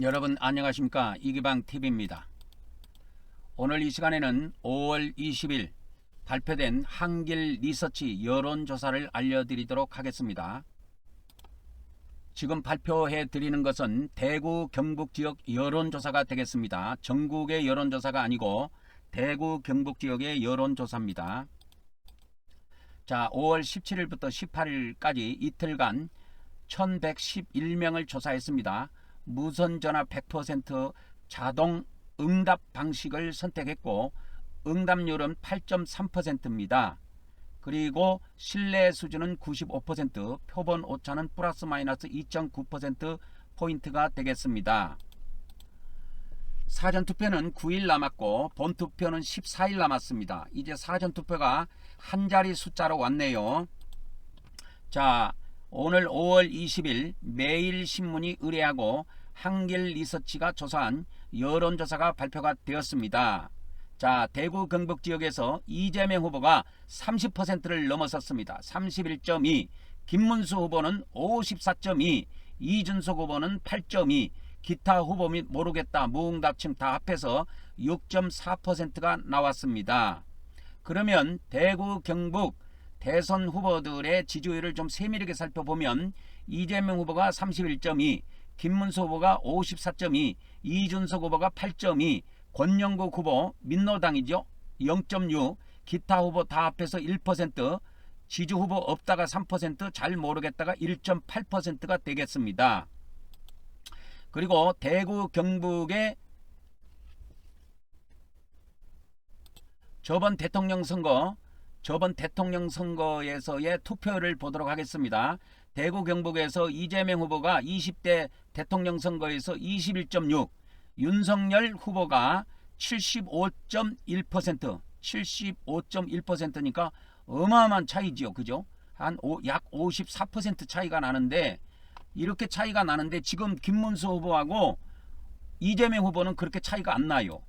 여러분 안녕하십니까. 이기방TV입니다. 오늘 이 시간에는 5월 20일 발표된 한길 리서치 여론조사를 알려드리도록 하겠습니다. 지금 발표해 드리는 것은 대구 경북 지역 여론조사가 되겠습니다. 전국의 여론조사가 아니고 대구 경북 지역의 여론조사입니다. 자, 5월 17일부터 18일까지 이틀간 1111명을 조사했습니다. 무선전화 100% 자동 응답 방식을 선택했고 응답률은 8.3%입니다. 그리고 신뢰 수준은 95%, 표본 오차는 플러스 마이너스 2.9%포인트가 되겠습니다. 사전투표는 9일 남았고 본투표는 14일 남았습니다. 이제 사전투표가 한 자리 숫자로 왔네요. 자, 오늘 5월 20일 매일신문이 의뢰하고 한길 리서치가 조사한 여론조사가 발표가 되었습니다. 자, 대구 경북 지역에서 이재명 후보가 30%를 넘어섰습니다. 31.2, 김문수 후보는 54.2, 이준석 후보는 8.2, 기타 후보 및 모르겠다 무응답층 다 합해서 6.4%가 나왔습니다. 그러면 대구 경북 대선 후보들의 지지율을 좀 세밀하게 살펴보면 이재명 후보가 31.2, 김문수 후보가 54.2, 이준석 후보가 8.2, 권영국 후보 민노당이죠 0.6, 기타 후보 다 합해서 1%, 지지 후보 없다가 3%, 잘 모르겠다가 1.8%가 되겠습니다. 그리고 대구 경북의 저번 대통령 선거에서의 투표를 보도록 하겠습니다. 대구 경북에서 이재명 후보가 20대 대통령 선거에서 21.6, 윤석열 후보가 75.1%, 75.1%니까 어마어마한 차이지요. 그죠? 약 54% 차이가 나는데, 이렇게 차이가 나는데 지금 김문수 후보하고 이재명 후보는 그렇게 차이가 안 나요.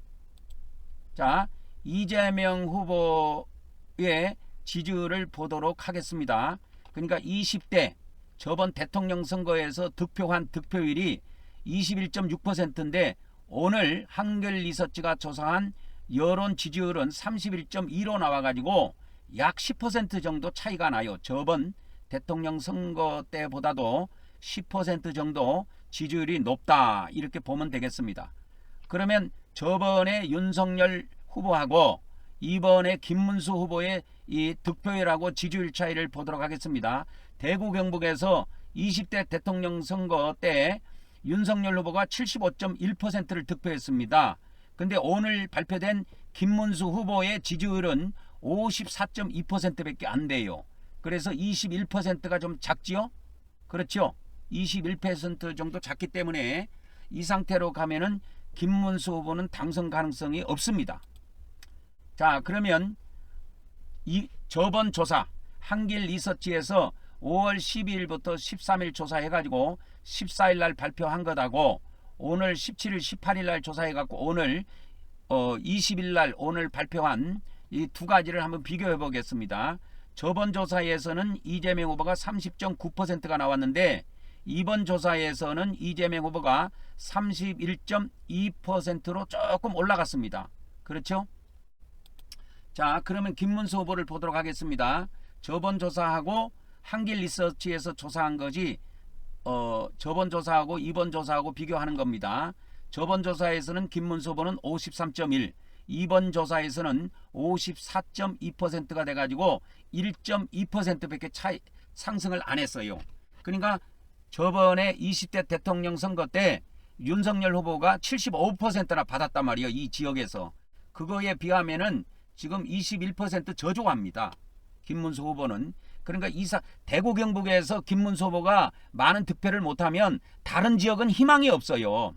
자, 이재명 후보의 지지율을 보도록 하겠습니다. 그러니까 20대 저번 대통령 선거에서 득표한 득표율이 21.6%인데 오늘 한길 리서치가 조사한 여론 지지율은 31.2로 나와가지고 약 10% 정도 차이가 나요. 저번 대통령 선거 때보다도 10% 정도 지지율이 높다 이렇게 보면 되겠습니다. 그러면 저번에 윤석열 후보하고 이번에 김문수 후보의 이 득표율하고 지지율 차이를 보도록 하겠습니다. 대구 경북에서 20대 대통령 선거 때 윤석열 후보가 75.1%를 득표했습니다. 근데 오늘 발표된 김문수 후보의 지지율은 54.2%밖에 안 돼요. 그래서 21%가 좀 작지요? 그렇죠? 21% 정도 작기 때문에 이 상태로 가면은 김문수 후보는 당선 가능성이 없습니다. 자, 그러면 저번 조사 한길 리서치에서 5월 12일부터 13일 조사해가지고 14일 날 발표한 것하고 오늘 17일 18일 날 조사해갖고 오늘 20일 날 오늘 발표한 이 두 가지를 한번 비교해 보겠습니다. 저번 조사에서는 이재명 후보가 30.9%가 나왔는데 이번 조사에서는 이재명 후보가 31.2%로 조금 올라갔습니다. 그렇죠? 자, 그러면 김문수 후보를 보도록 하겠습니다. 저번 조사하고 한길 리서치에서 조사한 것이 저번 조사하고 이번 조사하고 비교하는 겁니다. 저번 조사에서는 김문수 후보는 53.1, 이번 조사에서는 54.2%가 돼가지고 1.2%밖에 상승을 안 했어요. 그러니까 저번에 20대 대통령 선거 때 윤석열 후보가 75%나 받았단 말이에요. 이 지역에서. 그거에 비하면은 지금 21% 저조합니다. 김문수 후보는. 그러니까 대구 경북에서 김문수 후보가 많은 득표를 못하면 다른 지역은 희망이 없어요.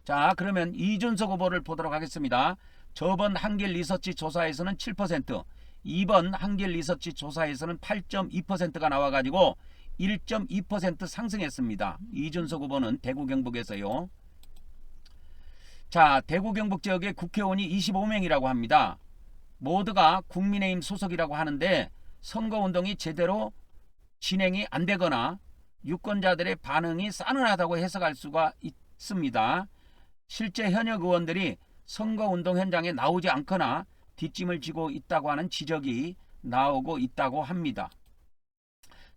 자, 그러면 이준석 후보를 보도록 하겠습니다. 저번 한길 리서치 조사에서는 7%, 이번 한길 리서치 조사에서는 8.2%가 나와가지고 1.2% 상승했습니다. 이준석 후보는 대구 경북에서요. 자, 대구 경북 지역의 국회의원이 25명이라고 합니다. 모두가 국민의힘 소속이라고 하는데 선거운동이 제대로 진행이 안 되거나 유권자들의 반응이 싸늘하다고 해석할 수가 있습니다. 실제 현역 의원들이 선거운동 현장에 나오지 않거나 뒷짐을 지고 있다고 하는 지적이 나오고 있다고 합니다.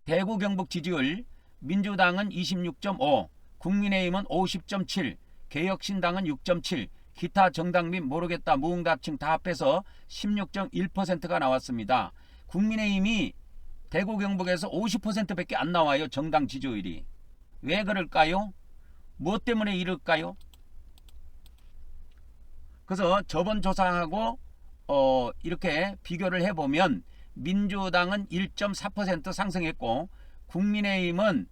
대구 경북 지지율 민주당은 26.5, 국민의힘은 50.7, 개혁신당은 6.7, 기타 정당 및 모르겠다 무응답층 다 합해서 16.1%가 나왔습니다. 국민의힘이 대구 경북에서 50%밖에 안 나와요. 정당 지지율이. 왜 그럴까요? 무엇 때문에 이럴까요? 그래서 저번 조사하고 이렇게 비교를 해보면 민주당은 1.4% 상승했고 국민의힘은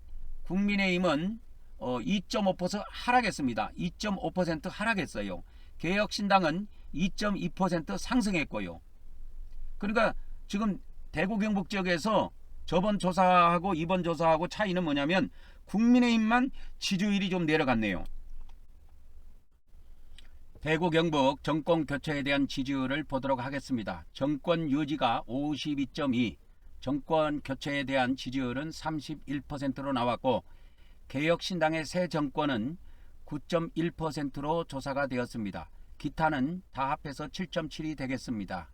2.5% 하락했습니다. 2.5% 하락했어요. 개혁신당은 2.2% 상승했고요. 그러니까 지금 대구 경북 지역에서 저번 조사하고 이번 조사하고 차이는 뭐냐면 국민의힘만 지지율이 좀 내려갔네요. 대구 경북 정권 교체에 대한 지지율을 보도록 하겠습니다. 정권 유지가 52.2, 정권 교체에 대한 지지율은 31%로 나왔고 개혁신당의 새 정권은 9.1%로 조사가 되었습니다. 기타는 다 합해서 7.7이 되겠습니다.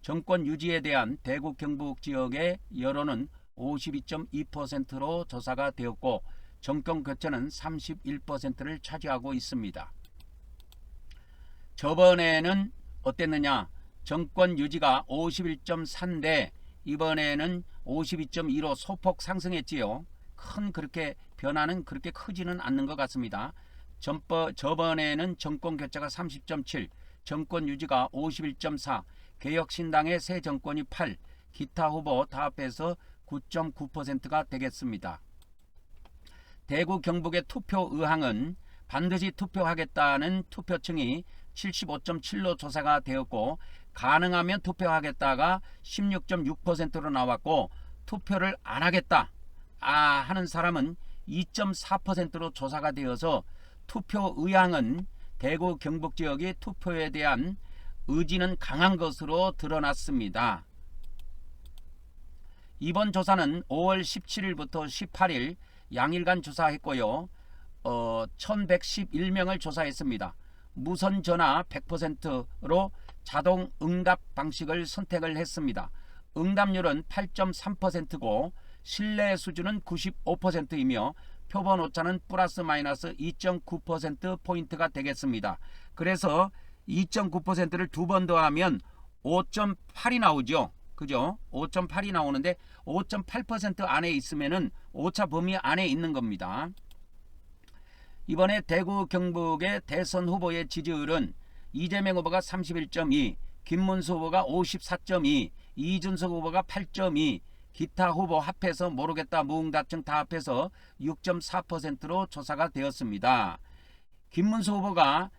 정권 유지에 대한 대구 경북 지역의 여론은 52.2%로 조사가 되었고 정권 교체는 31%를 차지하고 있습니다. 저번에는 어땠느냐? 정권 유지가 51.4인데 이번에는 52.2로 소폭 상승했지요. 큰 그렇게 변화는 그렇게 크지는 않는 것 같습니다. 저번에는 정권 교체가 30.7, 정권 유지가 51.4, 개혁신당의 새 정권이 8, 기타 후보 다 합해서 9.9%가 되겠습니다. 대구 경북의 투표 의향은 반드시 투표하겠다는 투표층이 75.7로 조사가 되었고 가능하면 투표하겠다가 16.6%로 나왔고 투표를 안 하겠다 하는 사람은 2.4%로 조사가 되어서 투표 의향은 대구 경북 지역의 투표에 대한 의지는 강한 것으로 드러났습니다. 이번 조사는 5월 17일부터 18일 양일간 조사했고요. 1111명을 조사했습니다. 무선 전화 100%로 자동 응답 방식을 선택을 했습니다. 응답률은 8.3%고 신뢰 수준은 95%이며 표본 오차는 플러스 마이너스 2.9%포인트가 되겠습니다. 그래서 2.9%를 두 번 더하면 5.8이 나오죠. 그죠? 5.8이 나오는데 5.8% 안에 있으면은 오차 범위 안에 있는 겁니다. 이번에 대구 경북의 대선 후보의 지지율은 이재명 후보가 31.2, 김문수 후보가 54.2, 이준석 후보가 8.2, 기타 후보 합해서 모르겠다 무응답층 다 합해서 6.4%로 조사가 되었습니다. 김문수 후보가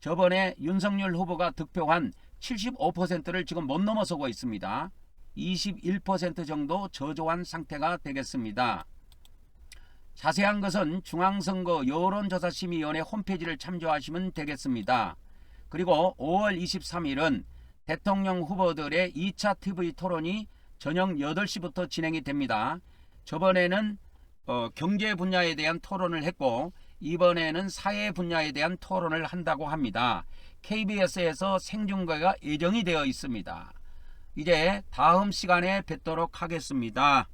저번에 윤석열 후보가 득표한 75%를 지금 못 넘어서고 있습니다. 21% 정도 저조한 상태가 되겠습니다. 자세한 것은 중앙선거 여론조사심의위원회 홈페이지를 참조하시면 되겠습니다. 그리고 5월 23일은 대통령 후보들의 2차 TV 토론이 저녁 8시부터 진행이 됩니다. 저번에는 경제 분야에 대한 토론을 했고 이번에는 사회 분야에 대한 토론을 한다고 합니다. KBS에서 생중계가 예정이 되어 있습니다. 이제 다음 시간에 뵙도록 하겠습니다.